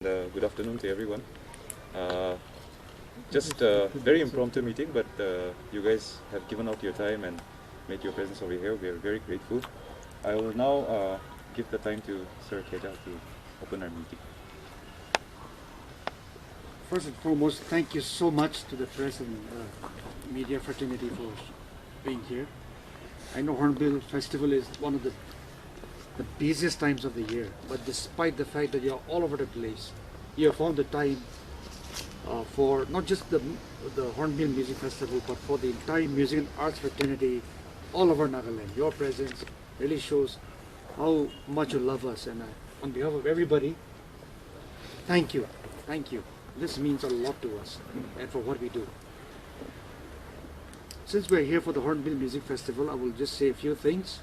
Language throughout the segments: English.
Good afternoon to everyone. Just a very impromptu meeting, but you guys have given out your time and made your presence over here. We are very grateful. I will now give the time to Sir Keja to open our meeting. First and foremost, thank you so much to the press and media fraternity for being here. I know Hornbill Festival is one of the busiest times of the year, but despite the fact that you're all over the place, you have found the time for not just the Hornbill Music Festival, but for the entire music and arts fraternity all over Nagaland. Your presence really shows how much you love us, and on behalf of everybody, thank you. Thank you. This means a lot to us and for what we do. Since we're here for the Hornbill Music Festival, I will just say a few things.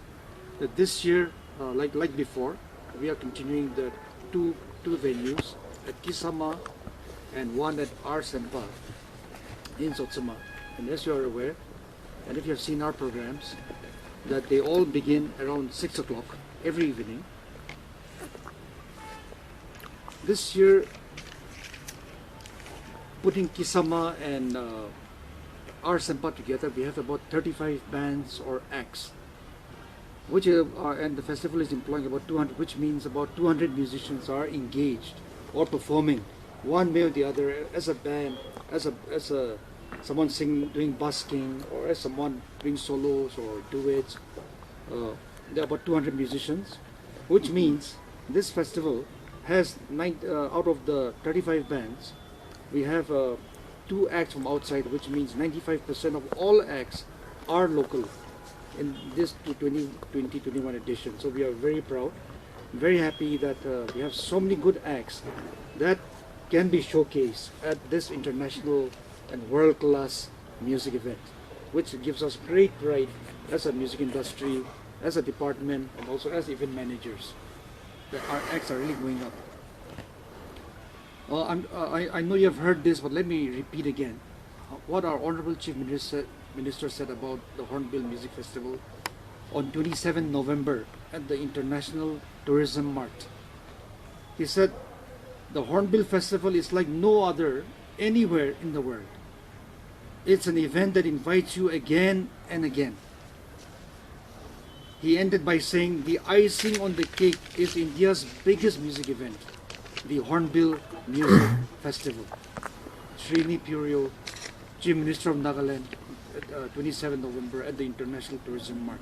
That this year, like before, we are continuing the two venues at Kisama and one at RCEMPA in Sotsuma. And as you are aware, and if you have seen our programs, that they all begin around 6 o'clock every evening. This year, putting Kisama and RCEMPA together, we have about 35 bands or acts, which and the festival is employing about 200, which means about 200 musicians are engaged or performing one way or the other, as a band, as someone singing, doing busking, or as someone doing solos or duets. There are about 200 musicians, which means this festival has out of the 35 bands, we have 2 acts from outside, which means 95% of all acts are local in this 2021 edition. So we are very proud, very happy that we have so many good acts that can be showcased at this international and world-class music event, which gives us great pride as a music industry, as a department, and also as event managers, that our acts are really going up. I know you have heard this, but let me repeat again what our Honorable Chief Minister said about the Hornbill Music Festival on 27 November at the International Tourism Mart. He said, the Hornbill Festival is like no other anywhere in the world. It's an event that invites you again and again. He ended by saying, the icing on the cake is India's biggest music event, the Hornbill Music Festival. Srini Purio, Chief Minister of Nagaland, 27 November at the International Tourism Mart.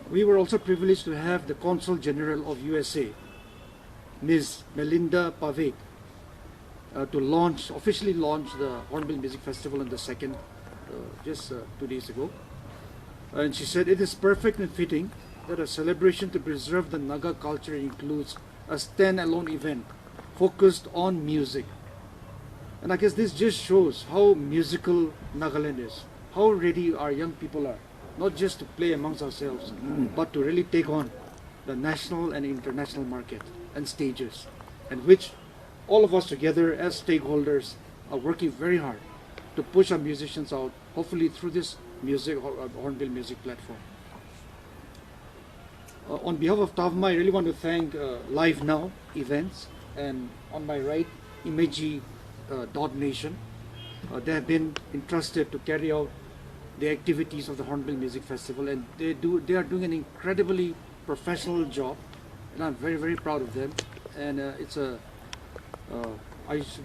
We were also privileged to have the Consul General of USA, Ms. Melinda Pavek, to officially launch the Hornbill Music Festival on the 2nd, just 2 days ago. And she said, it is perfect and fitting that a celebration to preserve the Naga culture includes a stand-alone event focused on music. And I guess this just shows how musical Nagaland is, how ready our young people are, not just to play amongst ourselves, but to really take on the national and international market and stages, and which all of us together as stakeholders are working very hard to push our musicians out, hopefully through this Hornbill Music platform. On behalf of Tafma, I really want to thank Live Now events, and on my right, Imagy Nation. They have been entrusted to carry out the activities of the Hornbill Music Festival, and they are doing an incredibly professional job, and I'm very, very proud of them. And I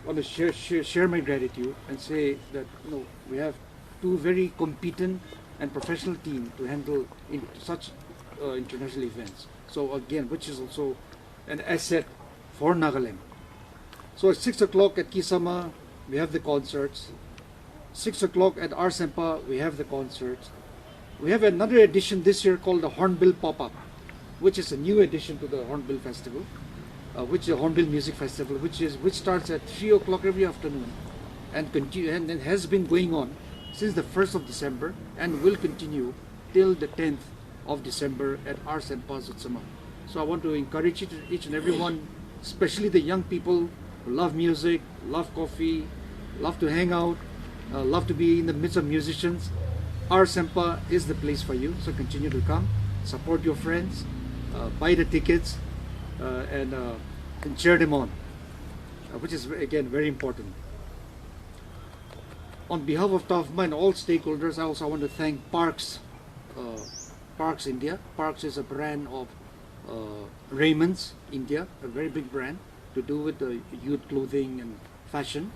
want to share my gratitude and say that we have 2 very competent and professional teams to handle such international events. So again, which is also an asset for Nagaland. So at 6 o'clock at Kisama, we have the concerts. 6 o'clock at RCEMPA, we have the concerts. We have another edition this year called the Hornbill Pop-Up, which is a new addition to the Hornbill Festival, which is the Hornbill Music Festival, which starts at 3 o'clock every afternoon and has been going on since the 1st of December and will continue till the 10th of December at RCEMPA Sotsuma. So I want to encourage each and everyone, especially the young people who love music, love coffee, love to hang out, love to be in the midst of musicians. RCEMPA is the place for you, so continue to come, support your friends, buy the tickets, and cheer them on. which is again very important. On behalf of Tafma and all stakeholders, I also want to thank Parks, Parks India. Parks is a brand of Raymond's India, a very big brand to do with the youth clothing and fashion.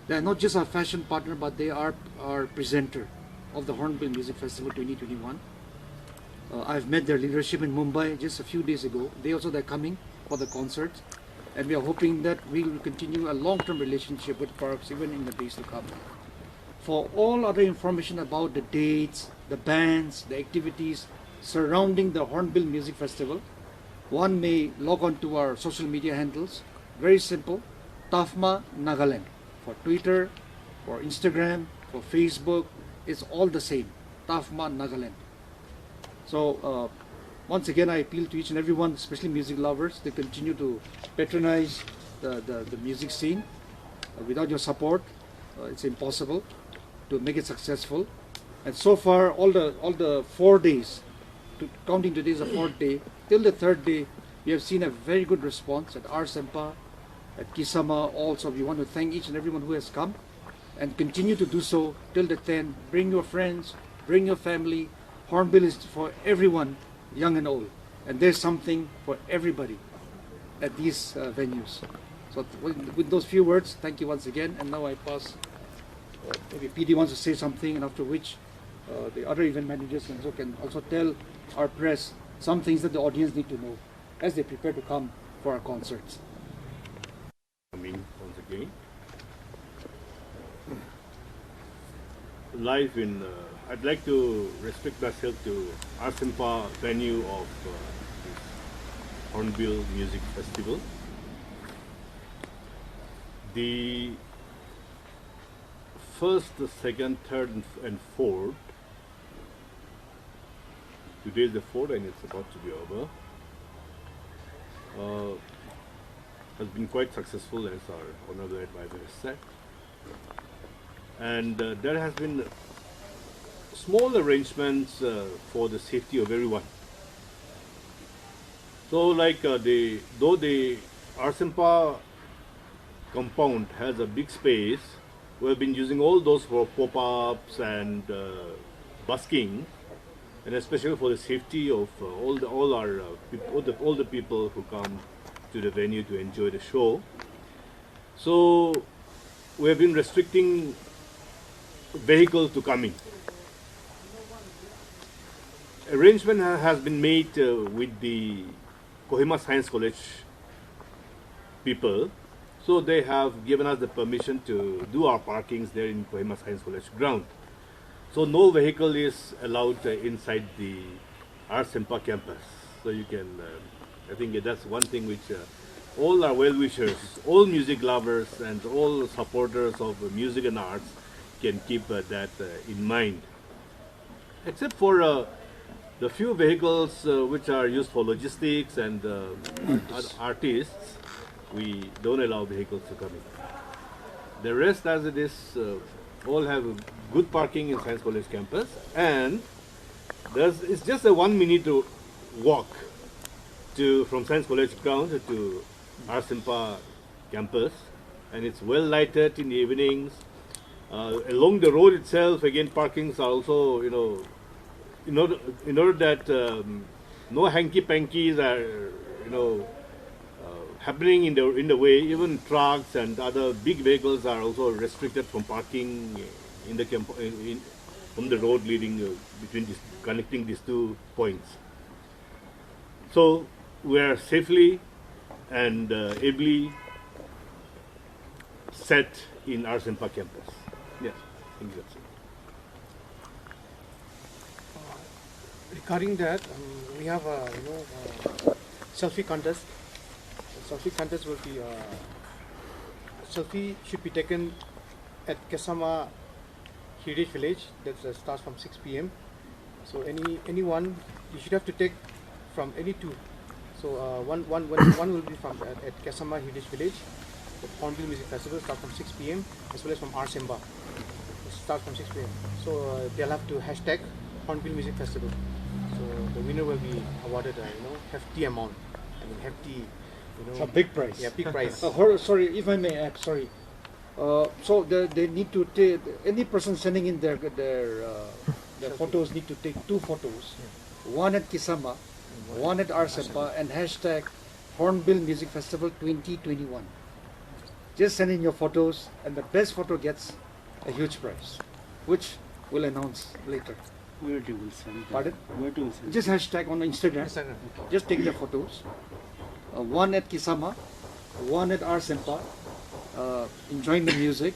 They are not just our fashion partner, but they are our presenter of the Hornbill Music Festival 2021. I've met their leadership in Mumbai just a few days ago. They're coming for the concert, and we are hoping that we will continue a long-term relationship with Parks even in the days to come. For all other information about the dates, the bands, the activities surrounding the Hornbill Music Festival, one may log on to our social media handles. Very simple, Tafma Nagaland. For Twitter, for Instagram, for Facebook, it's all the same, Tafma Nagaland. So once again, I appeal to each and everyone, especially music lovers, to continue to patronize the music scene. Without your support, it's impossible to make it successful. And so far, all the 4 days, counting today is the 4th day, till the 3rd day, we have seen a very good response at RCEMPA, at Kisama. Also, we want to thank each and everyone who has come, and continue to do so till the 10th. Bring your friends, bring your family. Hornbill is for everyone, young and old, and there's something for everybody at these venues. So with those few words, thank you once again, and now I pass, maybe PD wants to say something, and after which the other event managers can also tell our press some things that the audience need to know as they prepare to come for our concerts. Coming once again. Live in, I'd like to restrict myself to RCEMPA venue of this Hornbill Music Festival. The first, the second, third, and fourth. Today is the 4th and it's about to be over. Has been quite successful, as our honorable advisor has said. And there has been small arrangements for the safety of everyone. So like though the RCEMPA compound has a big space, we have been using all those for pop-ups and busking, and especially for the safety of all the people who come to the venue to enjoy the show. So we have been restricting vehicles to coming. Arrangement has been made with the Kohima Science College people, so they have given us the permission to do our parkings there in Kohima Science College ground. So no vehicle is allowed inside the RCEMPA campus. So you can, I think that's one thing which all our well-wishers, all music lovers and all supporters of music and arts can keep that in mind. Except for the few vehicles which are used for logistics and artists, we don't allow vehicles to come in. The rest as it is, all have good parking in Science College campus, and it's just a 1 minute walk from Science College grounds to RCEMPA campus, and it's well lighted in the evenings. Along the road itself, again, parkings are also, in order that no hanky-pankies are, happening in the way. Even trucks and other big vehicles are also restricted from parking in the from the road leading connecting these 2 points. So we are safely and ably set in RCEMPA campus. Yes, I think that's it. Regarding that, we have a selfie contest. The selfie contest will be selfie should be taken at Kisama Heritage Village. That starts from 6 p.m. So anyone you should have to take from any 2. So one will be from at Kisama Heritage Village. The Hornbill Music Festival starts from 6 p.m. as well as from RCEMPA. It starts from 6 p.m. So they'll have to hashtag Hornbill Music Festival. So the winner will be awarded a hefty amount. I mean hefty you It's know. a big prize. Yeah, big prize. Sorry, if I may add, sorry. So they need to take, any person sending in their photos need to take 2 photos, one at Kisama, one at RCEMPA, and hashtag Hornbill Music Festival 2021. Just send in your photos, and the best photo gets a huge prize, which we'll announce later. Where do we send? Pardon? Where do we send? Just hashtag on Instagram. Instagram. Just take the photos. One at Kisama, one at RCEMPA, enjoying the music,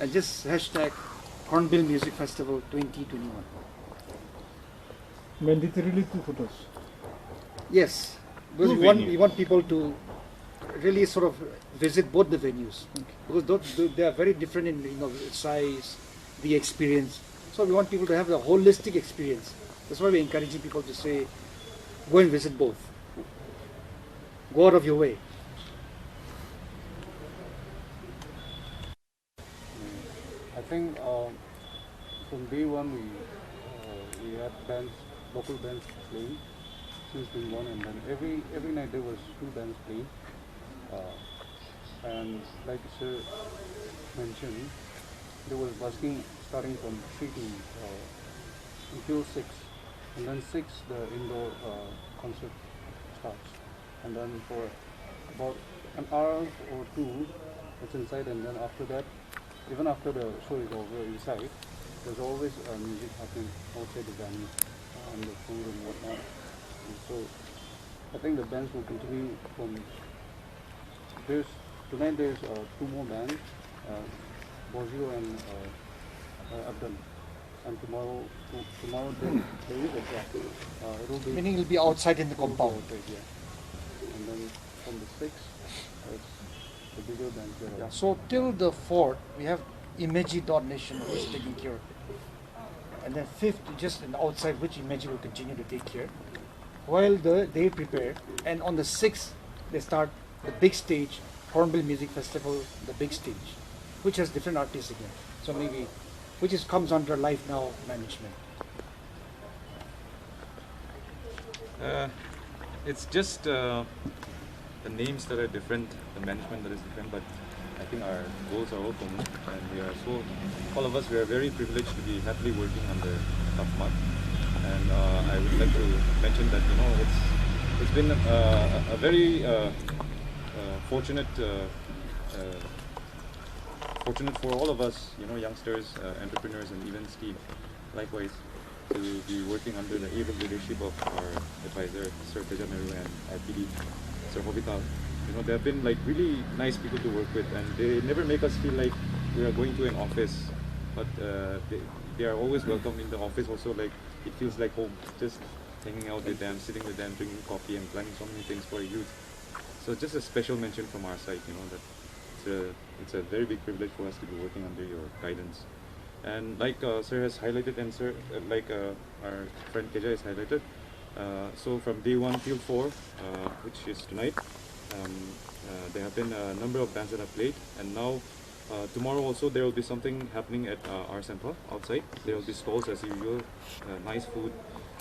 and just hashtag Hornbill Music Festival 2021. Mandatorily 2 photos. Yes, because we want people to really sort of visit both the venues, because they are very different in size, the experience. So we want people to have the holistic experience. That's why we're encouraging people to say, go and visit both. Go out of your way. I think from day one we had bands, local bands playing since day one, and then every night there was 2 bands playing. And like Sir mentioned, there was busking starting from 3 to until 6, and then 6 the indoor concert starts, and then for about an hour or 2 it's inside, and then after that, even after the show is over inside, there's always music happening outside the venue, and the food and whatnot. And so I think the bands will continue from tonight there's 2 more bands, Bozio and Abdul, and tomorrow there is a track. It will be Meaning it'll be outside in the compound. outside, yeah. And then from the 6th, it's the bigger bands that are. Yeah, so till the 4th, we have Imagy.nation who is taking care of it. And then 5th, just an outside, which Imagy will continue to take care. While they prepare, and on the 6th, they start the big stage, Hornbill Music Festival, the big stage, which has different artists again. So maybe, which comes under Life Now management. It's just the names that are different, the management that is different, but I think our goals are all common, and we are so, all of us, we are very privileged to be happily working under Tafma. And I would like to mention that, it's been a very fortunate for all of us, youngsters, entrepreneurs, and even Steve, likewise, to be working under the able leadership of our advisor, Sir Tejameru, and our PD, Sir Hobital. They have been like really nice people to work with, and they never make us feel like we are going to an office, but they are always welcome in the office also. Like, it feels like home, just hanging out with them, sitting with them, drinking coffee, and planning so many things for youth. So just a special mention from our side, that it's a very big privilege for us to be working under your guidance. And like Sir has highlighted, and Sir, our friend Keja has highlighted, so from day 1 till 4, which is tonight, there have been a number of bands that have played, and now tomorrow also there will be something happening at RCEMPA outside. There will be stalls as usual, nice food.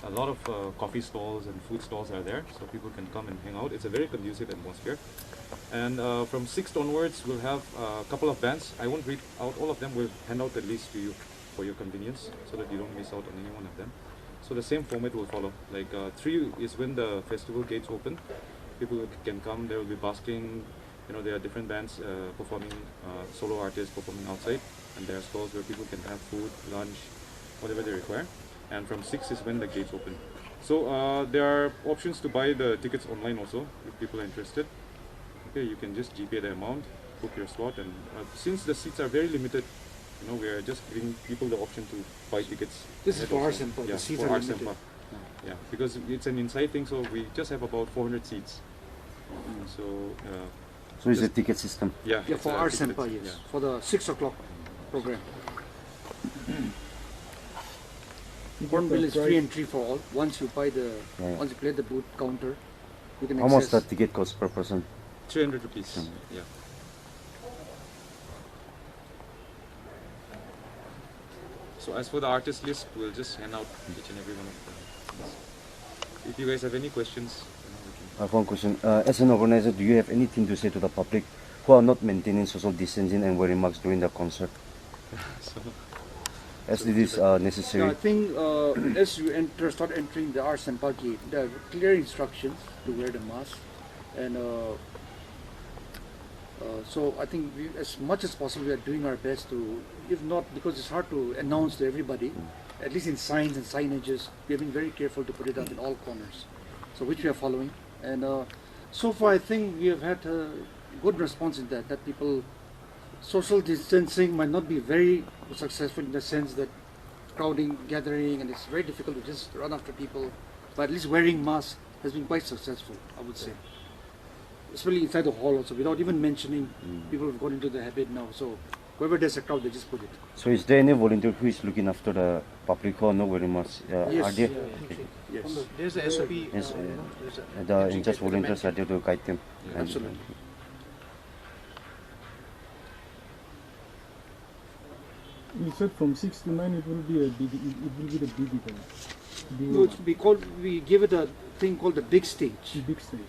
A lot of coffee stalls and food stalls are there, so people can come and hang out. It's a very conducive atmosphere. And from 6th onwards, we'll have a couple of bands. I won't read out all of them. We'll hand out the list to you for your convenience, so that you don't miss out on any one of them. So the same format will follow. Like 3 is when the festival gates open. People can come. There will be busking. There are different bands performing, solo artists performing outside, and there are stalls where people can have food, lunch, whatever they require. And from 6 is when the gates open. So there are options to buy the tickets online also, if people are interested. Okay, you can just GPay the amount, book your slot, and since the seats are very limited, we are just giving people the option to buy tickets. This is for also. RCEMPA, Yeah, the seats for are RCEMPA. limited. Yeah, because it's an inside thing, so we just have about 400 seats. So it's a ticket system. Yeah, Yeah, it's for a RCEMPA, ticket, yes, for the 6 o'clock program. Hornbill is free entry for all. Once you buy once you play the booth counter, you can How much access. the ticket cost per person? 300 rupees. Yeah. So as for the artist list, we'll just hand out each and every one of them. If you guys have any questions, we can I have one question. As an organizer, do you have anything to say to the public who are not maintaining social distancing and wearing masks during the concert? So, As it is necessary. Yeah, I think as you start entering the RCEMPA gate, there are clear instructions to wear the mask, and so I think we, as much as possible, we are doing our best to, if not, because it's hard to announce to everybody, at least in signs and signages, we have been very careful to put it up in all corners, so which we are following, and so far I think we have had a good response in that people, social distancing might not be very successful in the sense that crowding, gathering, and it's very difficult to just run after people, but at least wearing masks has been quite successful, I would say. Especially inside the hall also, without even mentioning, people have got into the habit now, so wherever there's a crowd, they just put it. So is there any volunteer who is looking after the public who are not wearing masks? Yes. Are there? Yes, There's a SOP. Yes, there's a the in-charge etiquette volunteers are there to guide them. And- absolutely. You said from 6 to 9 it will be a big, it will be the big event. No, we give it a thing called the big stage. The big stage.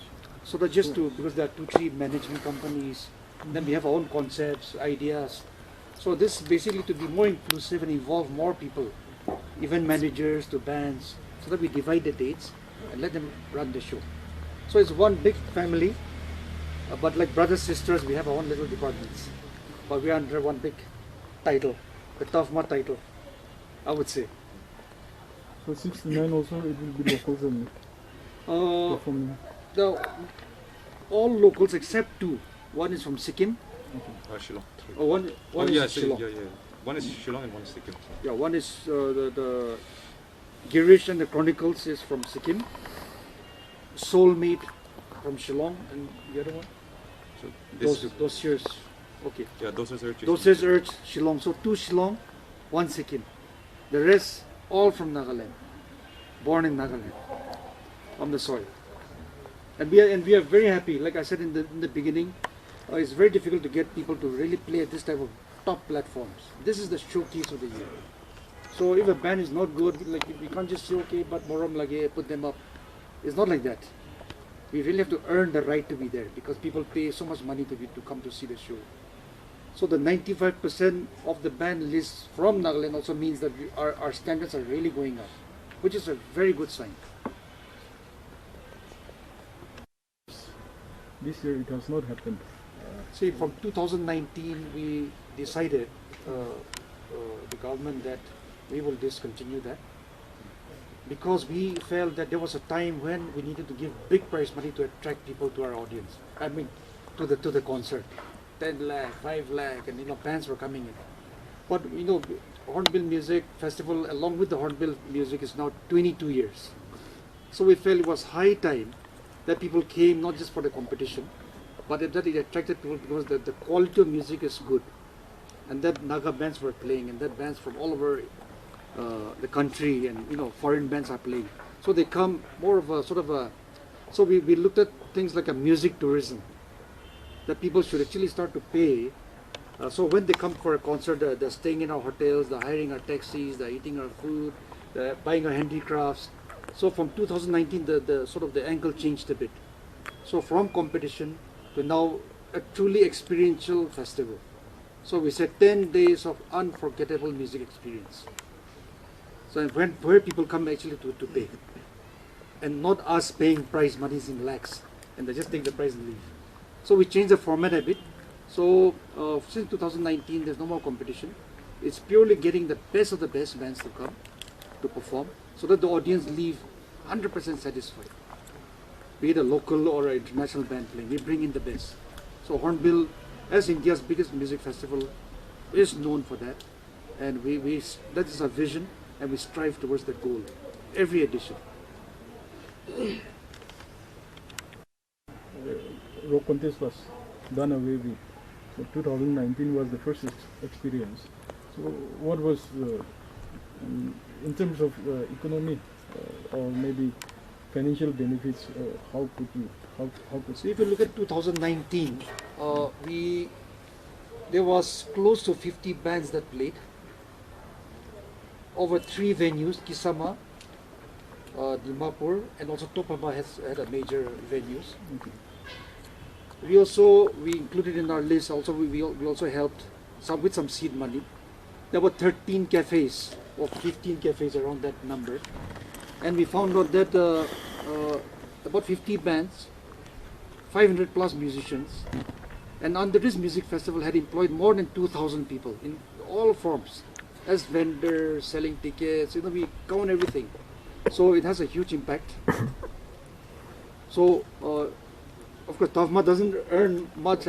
So that just to, because there are 2-3 management companies, then we have our own concepts, ideas. So this is basically to be more inclusive and involve more people, event managers to bands, so that we divide the dates and let them run the show. So it's one big family, but like brothers, sisters, we have our own little departments. But we are under one big title, the Tafma title, I would say. So 6 to 9 also it will be locals only performing. All locals except 2. One is from Sikkim. Shillong. Oh, one yeah, is Shillong. yeah. One is Shillong and one is Sikkim. Yeah, one is the Girish and the Chronicles is from Sikkim. Soulmate from Shillong, and the other one? So this, Those years. Okay. yeah, those are Those years Urge, Shillong. So 2 Shillong, 1 Sikkim. The rest all from Nagaland. Born in Nagaland. On the soil. And we are very happy. Like I said in the beginning, it's very difficult to get people to really play at this type of top platforms. This is the showcase of the year. So if a band is not good, like we can't just say okay, but moram lage, put them up. It's not like that. We really have to earn the right to be there because people pay so much money to come to see the show. So the 95% of the band list from Nagaland also means that our standards are really going up, which is a very good sign. This year it has not happened. See, from 2019 we decided, the government, that we will discontinue that because we felt that there was a time when we needed to give big prize money to attract people to our audience. I mean, to the concert, 10 lakh, 5 lakh, and bands were coming in. But Hornbill Music Festival, along with the Hornbill Music, is now 22 years. So we felt it was high time that people came not just for the competition, but that it attracted people because the quality of music is good, and that Naga bands were playing, and that bands from all over the country and foreign bands are playing. So they come more of a sort of a. So we looked at things like a music tourism, that people should actually start to pay. So when they come for a concert, they're staying in our hotels, they're hiring our taxis, they're eating our food, they're buying our handicrafts. So from 2019, the sort of the angle changed a bit. So from competition to now a truly experiential festival. So we said 10 days of unforgettable music experience. So where people come actually to pay, and not us paying prize monies in lakhs, and they just take the prize and leave. So we changed the format a bit. So since 2019, there's no more competition. It's purely getting the best of the best bands to come to perform, so that the audience leave 100% satisfied. Be it a local or an international band playing, we bring in the best. So Hornbill, as India's biggest music festival, is known for that, and that is our vision, and we strive towards that goal every edition. Rock contest was done away with. So 2019 was the first experience. So what was in terms of economy or maybe financial benefits? How could you? So if you look at 2019, there was close to 50 bands that played over 3 venues: Kisama, Dimapur, and also Tafma has had a major venues. Okay. We included in our list also, we also helped some with some seed money. There were 13 cafes or 15 cafes around that number, and we found out that about 50 bands, 500 plus musicians, and under this music festival had employed more than 2,000 people in all forms, as vendors, selling tickets, we count everything. So it has a huge impact. So of course Tafma doesn't earn much